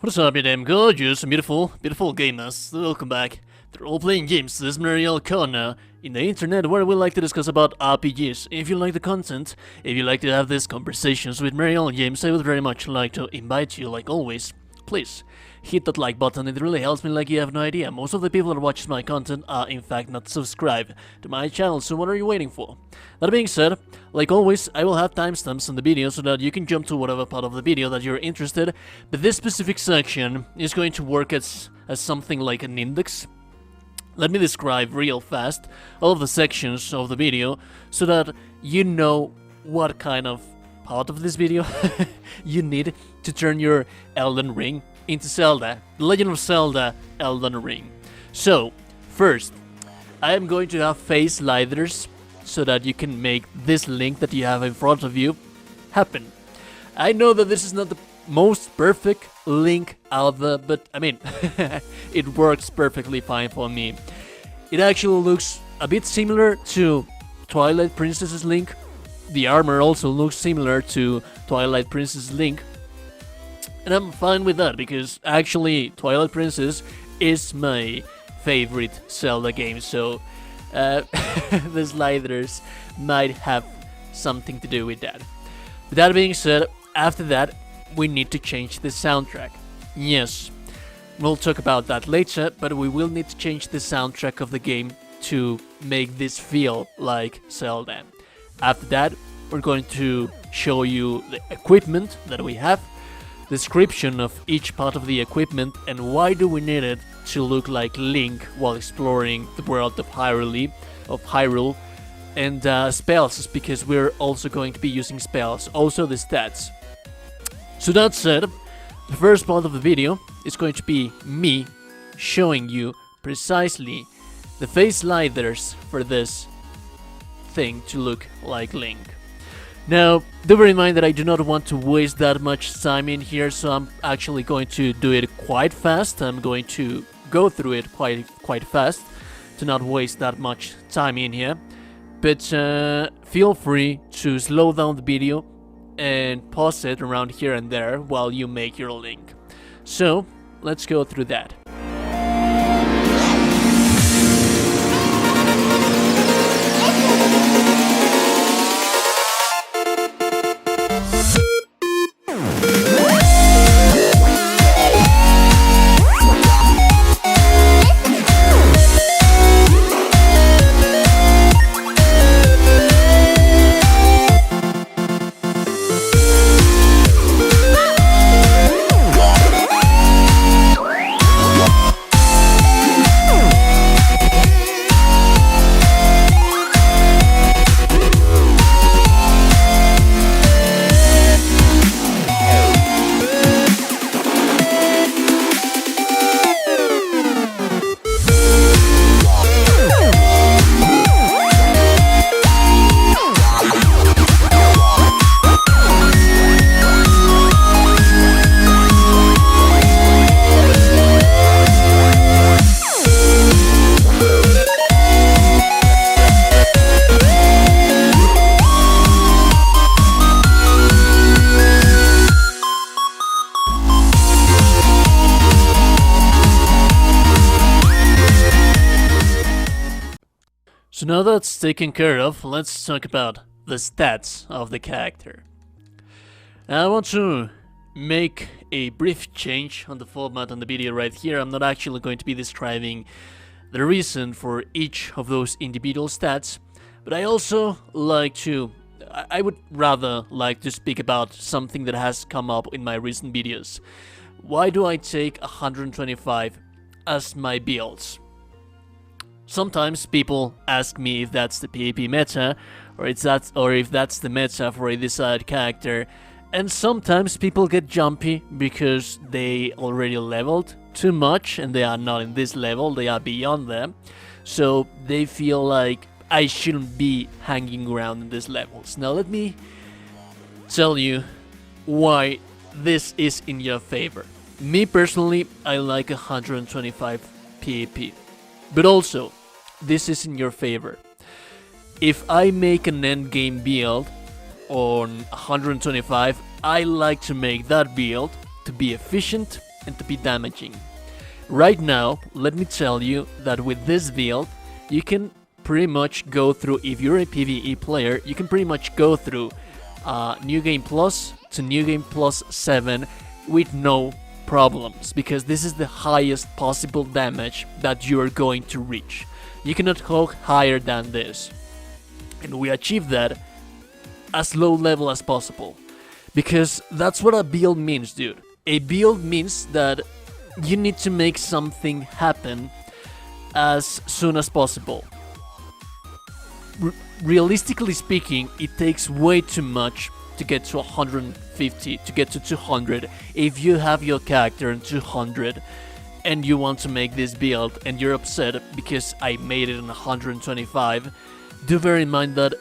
What's up, you damn gorgeous and beautiful gamers? Welcome back to role-playing games. This is Mariel Corner in the internet where we like to discuss about RPGs. If you like the content, if you like to have these conversations with Mariel James, I would very much like to invite you, like always, please hit that like button. It really helps me like you have no idea. Most of the people that watch my content are in fact not subscribed to my channel, so what are you waiting for? That being said, like always, I will have timestamps in the video so that you can jump to whatever part of the video that you're interested, but this specific section is going to work as something like an index. Let me describe real fast all of the sections of the video so that you know what kind of part of this video you need to turn your Elden Ring into Zelda, The Legend of Zelda Elden Ring. So, first, I am going to have face sliders so that you can make this link that you have in front of you happen. I know that this is not the most perfect link out there, but I mean, it works perfectly fine for me. It actually looks a bit similar to Twilight Princess's link. The armor also looks similar to Twilight Princess's link. And I'm fine with that, because actually Twilight Princess is my favorite Zelda game, so the sliders might have something to do with that. With that being said, after that, we need to change the soundtrack. Yes, we'll talk about that later, but we will need to change the soundtrack of the game to make this feel like Zelda. After that, we're going to show you the equipment that we have, description of each part of the equipment, and why do we need it to look like Link while exploring the world of Hyrule, and spells, because we're also going to be using spells, also the stats. So that said, the first part of the video is going to be me showing you precisely the face sliders for this thing to look like Link. Now, do bear in mind that I do not want to waste that much time in here, so I'm actually going to do it quite fast. I'm going to go through it quite fast to not waste that much time in here. But feel free to slow down the video and pause it around here and there while you make your link. So, let's go through that. So now that's taken care of, let's talk about the stats of the character. I want to make a brief change on the format on the video right here. I'm not actually going to be describing the reason for each of those individual stats, but I also like to, I would rather like to speak about something that has come up in my recent videos. Why do I take 125 as my builds? Sometimes people ask me if that's the PvP meta, or if that's the meta for a desired character, and sometimes people get jumpy because they already leveled too much and they are not in this level, they are beyond them, so they feel like I shouldn't be hanging around in these levels. Now let me tell you why this is in your favor. Me personally, I like 125 PvP, but also this is in your favor. If I make an endgame build on 125, I like to make that build to be efficient and to be damaging. Right now, let me tell you that with this build, you can pretty much go through, if you're a PvE player, you can pretty much go through New Game Plus to New Game Plus 7 with no problems, because this is the highest possible damage that you are going to reach. You cannot go higher than this. And we achieve that as low level as possible. Because that's what a build means, dude. A build means that you need to make something happen as soon as possible. Realistically speaking, it takes way too much to get to 150, to get to 200. If you have your character in 200 and you want to make this build and you're upset because I made it in 125, do bear in mind that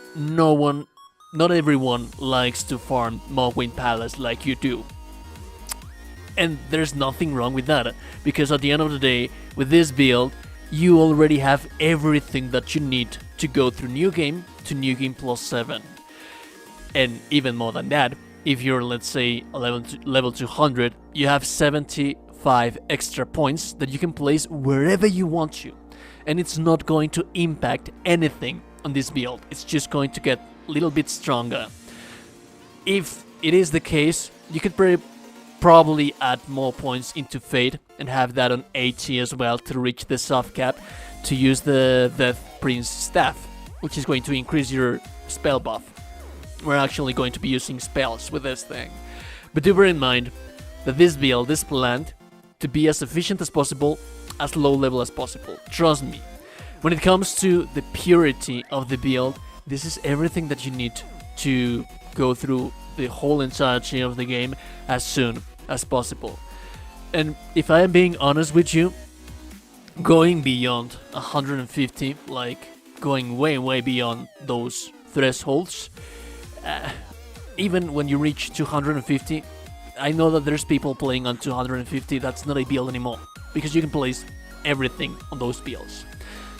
not everyone likes to farm Morrowind Palace like you do. And there's nothing wrong with that, because at the end of the day, with this build, you already have everything that you need to go through New Game to New Game Plus 7. And even more than that, if you're, let's say, level 200, you have 75 extra points that you can place wherever you want to. And it's not going to impact anything on this build. It's just going to get a little bit stronger. If it is the case, you could probably add more points into Fate and have that on 80 as well to reach the soft cap, to use the Death Prince staff, which is going to increase your spell buff. We're actually going to be using spells with this thing. But do bear in mind that this build is planned to be as efficient as possible, as low level as possible. Trust me. When it comes to the purity of the build, this is everything that you need to go through the whole entirety of the game as soon as possible. And if I am being honest with you, going beyond 150, like going way beyond those thresholds, even when you reach 250, I know that there's people playing on 250. That's not a build anymore, because you can place everything on those builds.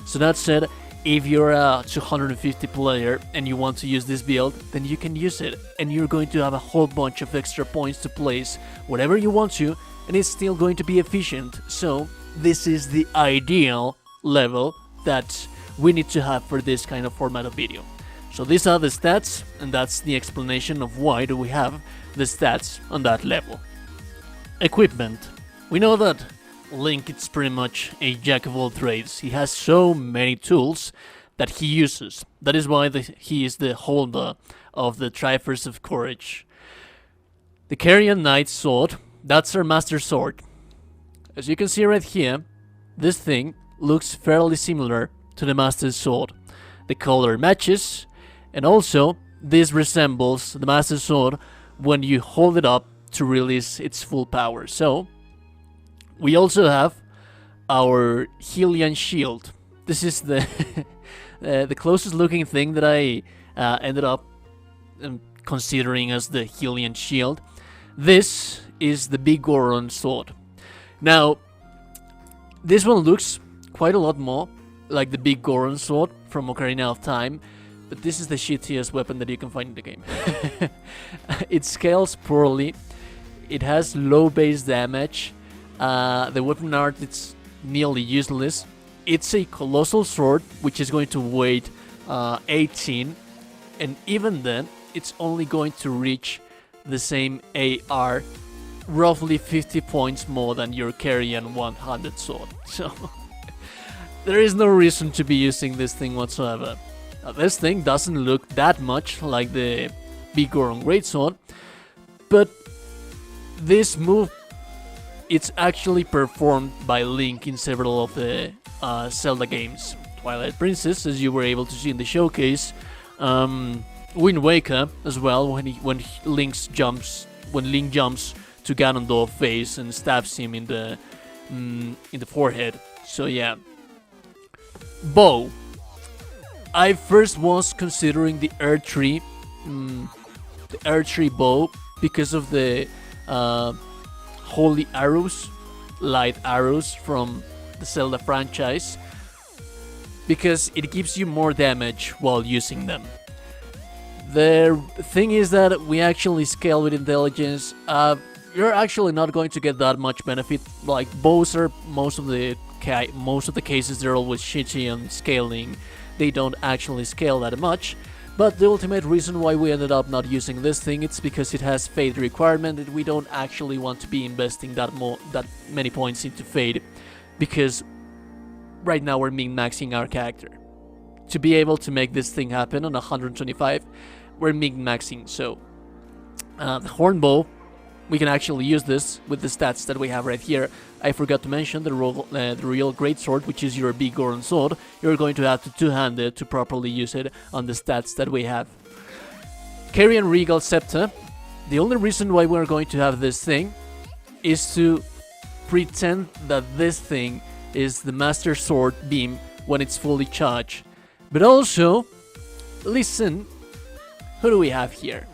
So that said, if you're a 250 player and you want to use this build, then you can use it, and you're going to have a whole bunch of extra points to place whatever you want to, and it's still going to be efficient. So this is the ideal level that we need to have for this kind of format of video. So these are the stats, and that's the explanation of why do we have the stats on that level. Equipment. We know that Link is pretty much a jack of all trades. He has so many tools that he uses. That is why he is the holder of the Triforce of Courage. The Carian Knight's sword, that's our master sword. As you can see right here, this thing looks fairly similar to the master's sword. The color matches, and also this resembles the master sword when you hold it up to release its full power. So we also have our Hylian shield. This is the the closest looking thing that I ended up considering as the Hylian shield. This is the Big Goron sword. Now, this one looks quite a lot more like the Big Goron sword from Ocarina of Time, but this is the shittiest weapon that you can find in the game. It scales poorly, it has low base damage, the weapon art it's nearly useless. It's a colossal sword which is going to weigh 18, and even then it's only going to reach the same AR, roughly 50 points more than your Carian 100 sword. So there is no reason to be using this thing whatsoever. This thing doesn't look that much like the Big Goron Greatsword, but this move, it's actually performed by Link in several of the Zelda games. Twilight Princess, as you were able to see in the showcase, Wind Waker as well, when Link jumps to Ganondorf's face and stabs him in the forehead. So yeah. Bow. I first was considering the Earth Tree bow because of the holy arrows, light arrows from the Zelda franchise, because it gives you more damage while using them. The thing is that we actually scale with Intelligence you're actually not going to get that much benefit. Like bows are most of the cases they're always shitty on scaling. They don't actually scale that much. But the ultimate reason why we ended up not using this thing, it's because it has fade requirement, and we don't actually want to be investing that many points into fade, because right now we're min-maxing our character. To be able to make this thing happen on 125, we're min-maxing. So the horn bow, we can actually use this with the stats that we have right here. I forgot to mention the real greatsword, which is your big Goron sword. You're going to have to two-hand it to properly use it on the stats that we have. Carian Regal Scepter. The only reason why we're going to have this thing is to pretend that this thing is the Master Sword beam when it's fully charged. But also, listen, who do we have here?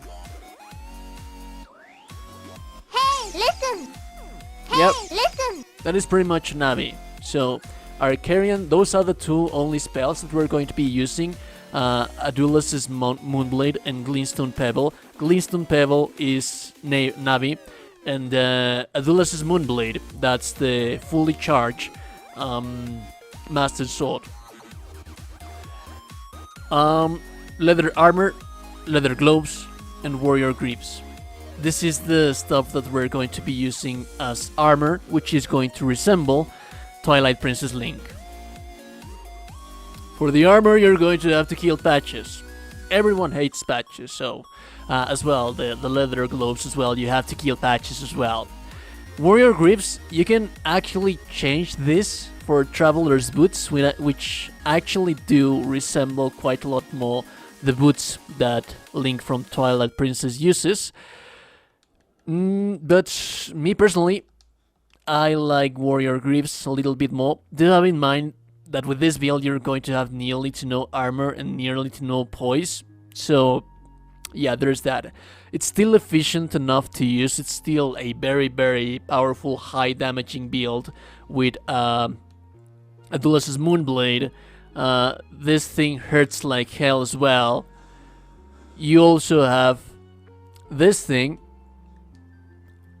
Listen! Yep, Listen! that is pretty much Navi. So, Arcarian, those are the two only spells that we're going to be using. Adulus's Moonblade and Glintstone Pebble. Glintstone Pebble is Navi, and Adulus's Moonblade, that's the fully charged Master Sword. Leather armor, leather gloves, and warrior greaves. This is the stuff that we're going to be using as armor, which is going to resemble Twilight Princess Link. For the armor, you're going to have to kill Patches. Everyone hates Patches, so as well, the leather gloves as well, you have to kill Patches as well. Warrior greaves, you can actually change this for Traveler's Boots, which actually do resemble quite a lot more the boots that Link from Twilight Princess uses. But me personally, I like Warrior Greaves a little bit more. Do have in mind that with this build you're going to have nearly to no armor and nearly to no poise. So yeah, there's that. It's still efficient enough to use. It's still a very, very powerful, high damaging build with Adulus's Moonblade. This thing hurts like hell as well. You also have this thing,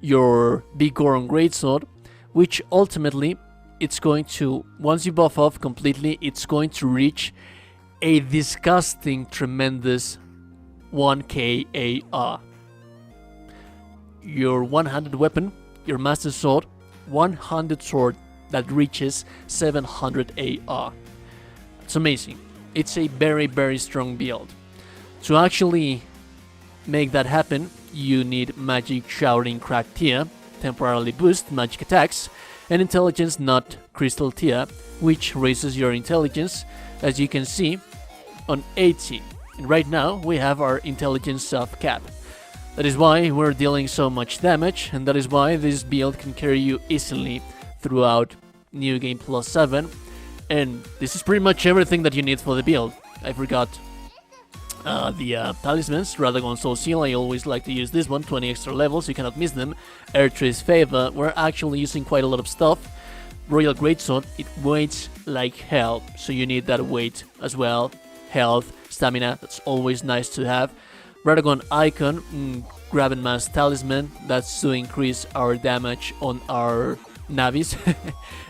your Big Goron Greatsword, which ultimately it's going to, once you buff off completely, it's going to reach a disgusting, tremendous 1k AR. Your one-handed weapon, your Master Sword, one-handed sword that reaches 700 AR. It's amazing. It's a very, very strong build. To actually make that happen, you need Magic Shouting Crack Tia, temporarily boost magic attacks, and Intelligence Nut Crystal Tia, which raises your intelligence, as you can see, on 80. And right now we have our intelligence soft cap. That is why we're dealing so much damage, and that is why this build can carry you easily throughout New Game Plus 7. And this is pretty much everything that you need for the build. I forgot the talismans. Radagon Soul Seal, I always like to use this one, 20 extra levels, you cannot miss them. Airtrace Favor, we're actually using quite a lot of stuff. Royal Greatsword, it weighs like hell, so you need that weight as well. Health, stamina, that's always nice to have. Radagon Icon, Grab and Mass Talisman, that's to increase our damage on our Navis.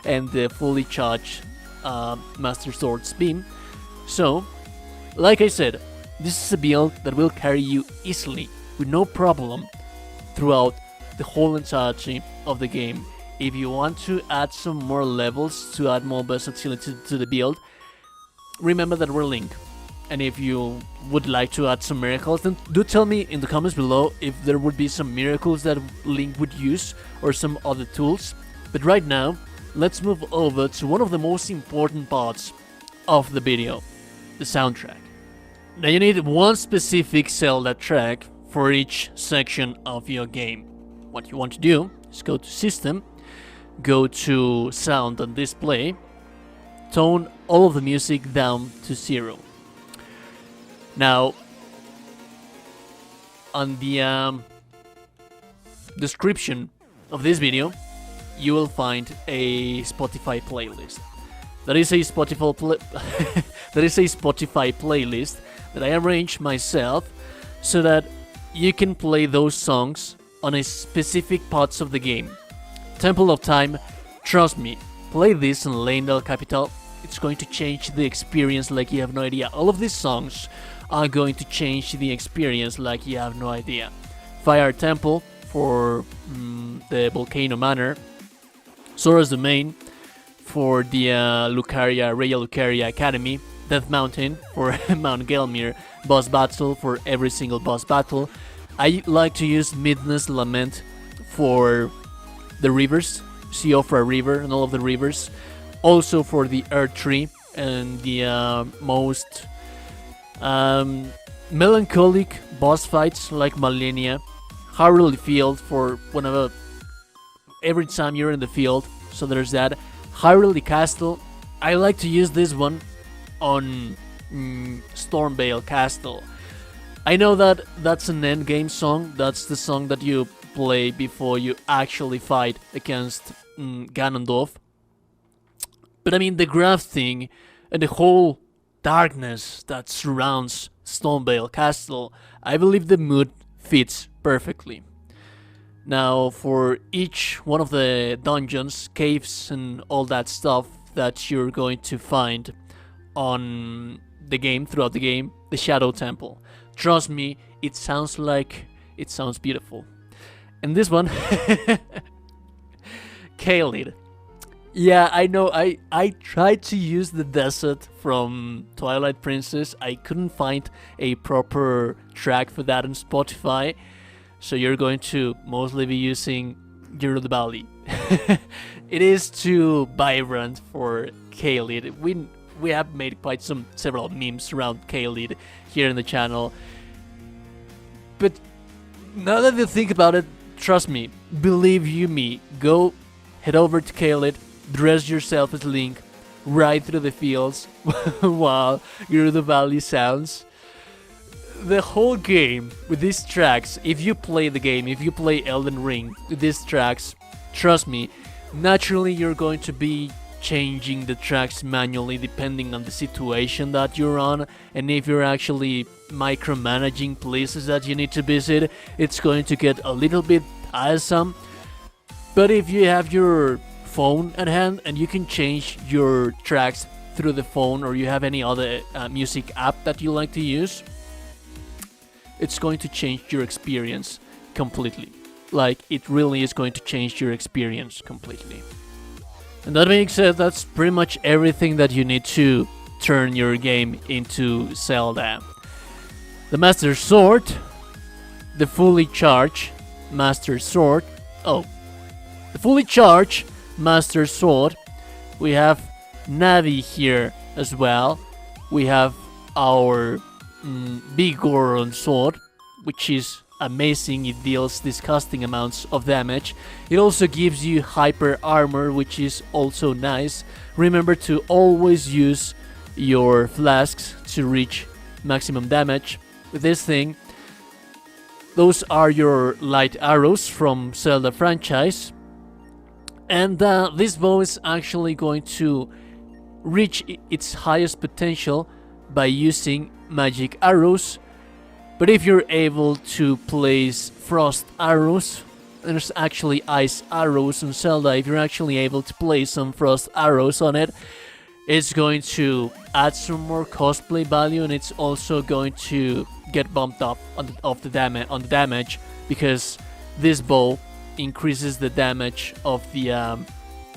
And the fully charged Master Sword's Beam. So, like I said, this is a build that will carry you easily, with no problem, throughout the whole entirety of the game. If you want to add some more levels to add more versatility to the build, remember that we're Link. And if you would like to add some miracles, then do tell me in the comments below if there would be some miracles that Link would use, or some other tools. But right now, let's move over to one of the most important parts of the video, the soundtrack. Now you need one specific Zelda track for each section of your game. What you want to do is go to System, go to Sound and Display, tone all of the music down to 0. Now, on the description of this video, you will find a Spotify playlist. That is a Spotify playlist that I arranged myself so that you can play those songs on a specific parts of the game. Temple of Time, trust me, play this in Leyndell Capital. It's going to change the experience like you have no idea. All of these songs are going to change the experience like you have no idea. Fire Temple for the Volcano Manor. Sora's Domain for the Royal Lucaria Academy. Death Mountain for Mount Gelmir. Boss Battle for every single boss battle. I like to use Midna's Lament for the rivers. Siofra River and all of the rivers. Also for the Earth Tree and the most melancholic boss fights like Malenia. Harley Field for whenever, every time you're in the field. So there's that. Hyrule Castle. I like to use this one on Stormvale Castle. I know that that's an endgame song. That's the song that you play before you actually fight against Ganondorf. But I mean, the graph thing and the whole darkness that surrounds Stormvale Castle, I believe the mood fits perfectly. Now, for each one of the dungeons, caves, and all that stuff that you're going to find on the game, throughout the game, the Shadow Temple. Trust me, it sounds beautiful. And this one, Kaelid. Yeah, I know, I tried to use the desert from Twilight Princess. I couldn't find a proper track for that on Spotify. So you're going to mostly be using Gerudo Valley. It is too vibrant for Kaelid. We have made quite several memes around Kaelid here in the channel. But now that you think about it, trust me, believe you me, go head over to Kaelid, dress yourself as Link, ride through the fields while Gerudo Valley sounds. The whole game with these tracks, if you play the game, if you play Elden Ring with these tracks, trust me, naturally you're going to be changing the tracks manually depending on the situation that you're on, and if you're actually micromanaging places that you need to visit, it's going to get a little bit tiresome. But if you have your phone at hand and you can change your tracks through the phone, or you have any other music app that you like to use, it's going to change your experience completely. Like, it really is going to change your experience completely. And that being said, that's pretty much everything that you need to turn your game into Zelda. The Master Sword, the fully charged Master Sword. Oh, the fully charged Master Sword. We have Navi here as well. We have our Big Goron sword, which is amazing. It deals disgusting amounts of damage. It also gives you hyper armor, which is also nice. Remember to always use your flasks to reach maximum damage with this thing. Those are your light arrows from Zelda franchise. And this bow is actually going to reach its highest potential by using magic arrows. But if you're able to place frost arrows, there's actually ice arrows on Zelda. If you're actually able to place some frost arrows on it, it's going to add some more cosplay value, and it's also going to get bumped up on the damage, because this bow increases the damage of the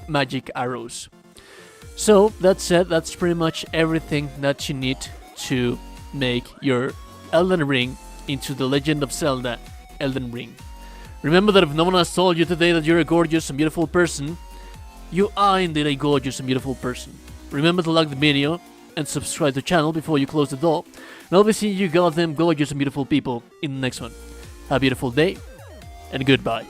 magic arrows. So that said, that's pretty much everything that you need to make your Elden Ring into the Legend of Zelda Elden Ring. Remember that if no one has told you today that you're a gorgeous and beautiful person, you are indeed a gorgeous and beautiful person. Remember to like the video and subscribe to the channel before you close the door. And I'll be seeing you goddamn gorgeous and beautiful people in the next one. Have a beautiful day, and goodbye.